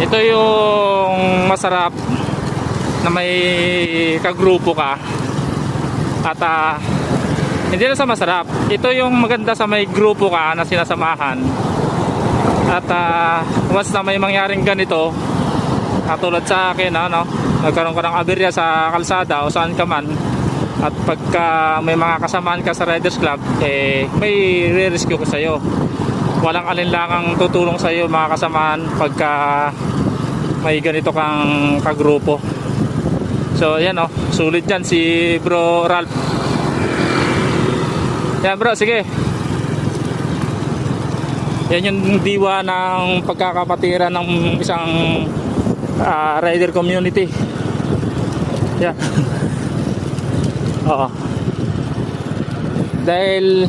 Ito yung masarap na may kagrupo ka. At hindi na sa masarap. Ito yung maganda sa may grupo ka na sinasamahan. At once na may mangyaring ganito, katulad sa akin, nagkaroon ka ng aberya sa kalsada o saan ka man, at pagka may mga kasamaan ka sa Riders Club, may re-rescue ko sa'yo. Walang alinlangang tutulong sa'yo mga kasamaan pagka may ganito kang kagrupo. So yan, sulit dyan si Bro Ralph. Yan bro, sige. Yan yung diwa ng pagkakapatiran ng isang rider community. Yan. Oo. Dahil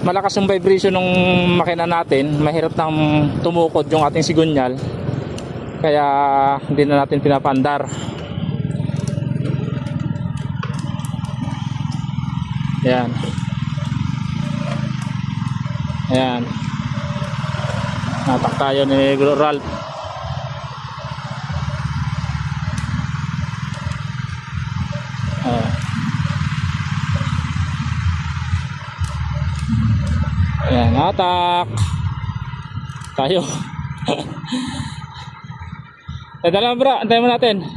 malakas yung vibration ng makina natin, mahirap nang tumukod yung ating sigunyal, kaya hindi na natin pinapandar. Yan. Ayan, natak tayo ni Bro Ralph. Ayan, natak tayo. Teka lang bro, antayin mo natin.